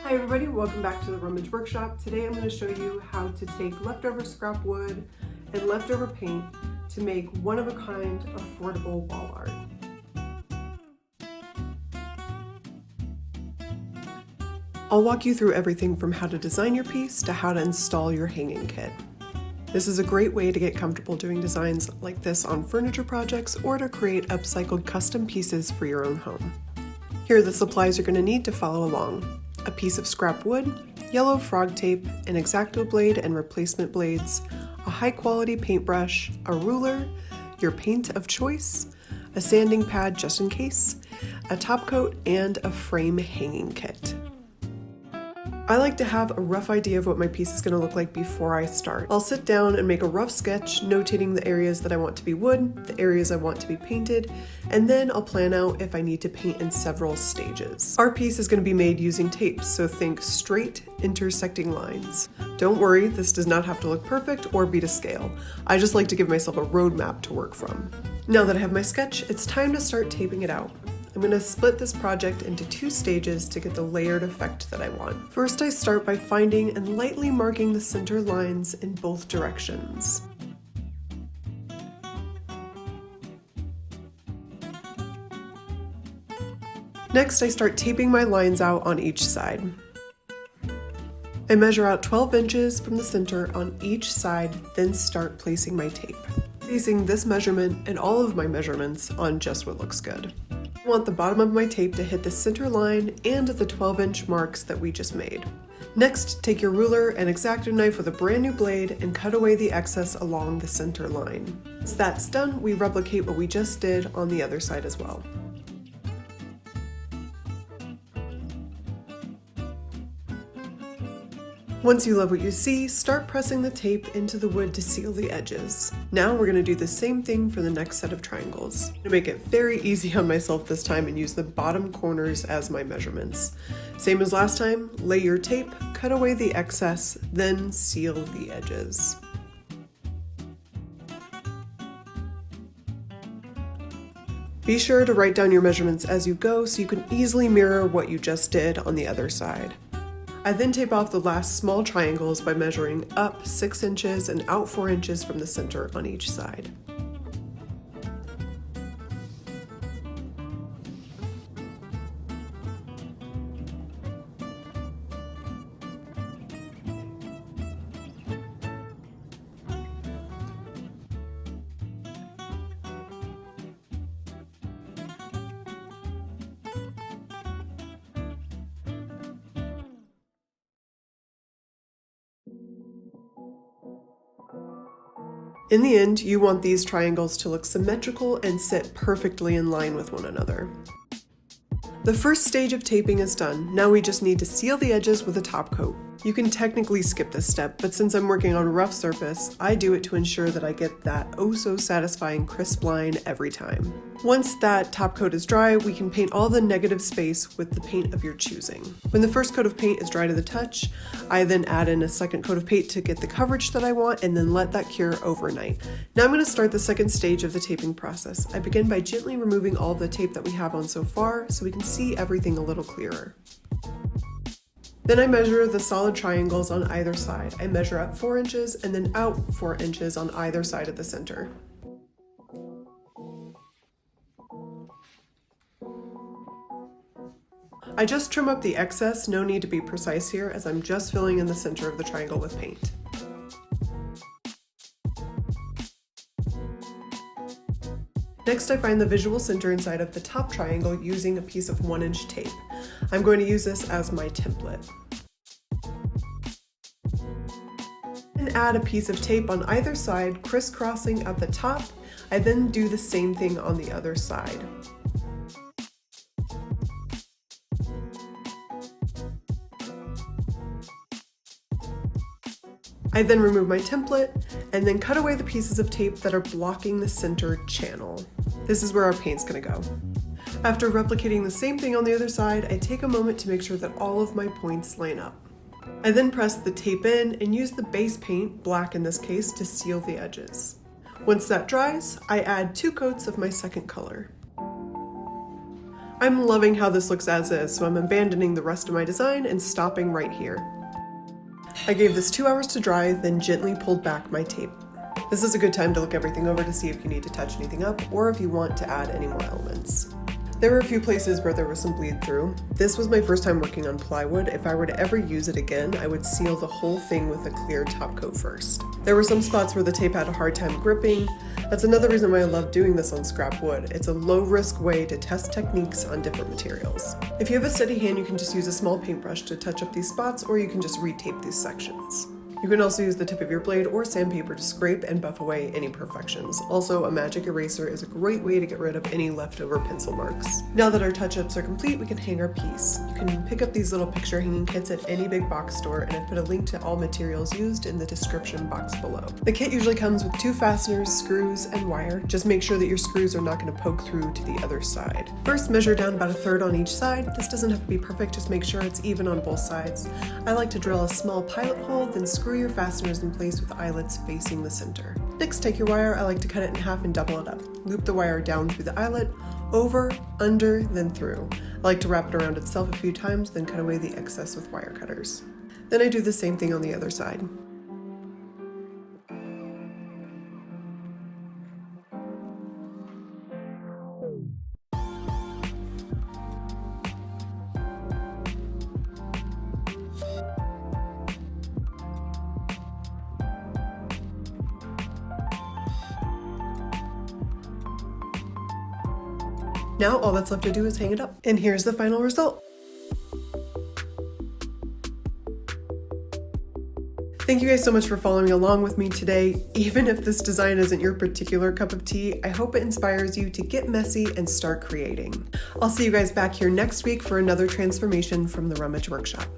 Hi everybody, welcome back to the Rummage workshop. Today I'm going to show you how to take leftover scrap wood and leftover paint to make one-of-a-kind affordable wall art. I'll walk you through everything from how to design your piece to how to install your hanging kit. This is a great way to get comfortable doing designs like this on furniture projects or to create upcycled custom pieces for your own home. Here are the supplies you're going to need to follow along. A piece of scrap wood, yellow frog tape, an X-Acto blade and replacement blades, a high-quality paintbrush, a ruler, your paint of choice, a sanding pad just in case, a top coat, and a frame hanging kit. I like to have a rough idea of what my piece is going to look like before I start. I'll sit down and make a rough sketch, notating the areas that I want to be wood, the areas I want to be painted, and then I'll plan out if I need to paint in several stages. Our piece is going to be made using tape, so think straight, intersecting lines. Don't worry, this does not have to look perfect or be to scale. I just like to give myself a roadmap to work from. Now that I have my sketch, it's time to start taping it out. I'm going to split this project into 2 stages to get the layered effect that I want. First, I start by finding and lightly marking the center lines in both directions. Next, I start taping my lines out on each side. I measure out 12 inches from the center on each side, then start placing my tape. Basing this measurement and all of my measurements on just what looks good. I want the bottom of my tape to hit the center line and the 12-inch marks that we just made. Next, take your ruler and X-Acto knife with a brand new blade and cut away the excess along the center line. Once that's done, we replicate what we just did on the other side as well. Once you love what you see, start pressing the tape into the wood to seal the edges. Now we're going to do the same thing for the next set of triangles. To make it very easy on myself this time and use the bottom corners as my measurements. Same as last time, lay your tape, cut away the excess, then seal the edges. Be sure to write down your measurements as you go so you can easily mirror what you just did on the other side. I then tape off the last small triangles by measuring up 6 inches and out 4 inches from the center on each side. In the end, you want these triangles to look symmetrical and sit perfectly in line with one another. The first stage of taping is done. Now we just need to seal the edges with a top coat. You can technically skip this step, but since I'm working on a rough surface, I do it to ensure that I get that oh-so-satisfying crisp line every time. Once that top coat is dry, we can paint all the negative space with the paint of your choosing. When the first coat of paint is dry to the touch, I then add in a second coat of paint to get the coverage that I want and then let that cure overnight. Now I'm going to start the second stage of the taping process. I begin by gently removing all of the tape that we have on so far so we can see everything a little clearer. Then I measure the solid triangles on either side. I measure up 4 inches and then out 4 inches on either side of the center. I just trim up the excess, no need to be precise here as I'm just filling in the center of the triangle with paint. Next, I find the visual center inside of the top triangle using a piece of 1-inch tape. I'm going to use this as my template. And add a piece of tape on either side, crisscrossing at the top. I then do the same thing on the other side. I then remove my template and then cut away the pieces of tape that are blocking the center channel. This is where our paint's gonna go. After replicating the same thing on the other side, I take a moment to make sure that all of my points line up. I then press the tape in and use the base paint, black in this case, to seal the edges. Once that dries, I add 2 coats of my second color. I'm loving how this looks as is, so I'm abandoning the rest of my design and stopping right here. I gave this 2 hours to dry, then gently pulled back my tape. This is a good time to look everything over to see if you need to touch anything up or if you want to add any more elements. There were a few places where there was some bleed through. This was my first time working on plywood. If I were to ever use it again, I would seal the whole thing with a clear top coat first. There were some spots where the tape had a hard time gripping. That's another reason why I love doing this on scrap wood. It's a low-risk way to test techniques on different materials. If you have a steady hand, you can just use a small paintbrush to touch up these spots, or you can just retape these sections. You can also use the tip of your blade or sandpaper to scrape and buff away any imperfections. Also, a magic eraser is a great way to get rid of any leftover pencil marks. Now that our touch-ups are complete, we can hang our piece. You can pick up these little picture hanging kits at any big box store, and I've put a link to all materials used in the description box below. The kit usually comes with 2 fasteners, screws, and wire. Just make sure that your screws are not going to poke through to the other side. First, measure down about 1/3 on each side. This doesn't have to be perfect, just make sure it's even on both sides. I like to drill a small pilot hole, then screw your fasteners in place with eyelets facing the center. Next, take your wire. I like to cut it in half and double it up. Loop the wire down through the eyelet, over, under, then through. I like to wrap it around itself a few times, then cut away the excess with wire cutters. Then I do the same thing on the other side. Now all that's left to do is hang it up. And here's the final result. Thank you guys so much for following along with me today. Even if this design isn't your particular cup of tea, I hope it inspires you to get messy and start creating. I'll see you guys back here next week for another transformation from the Rummage Workshop.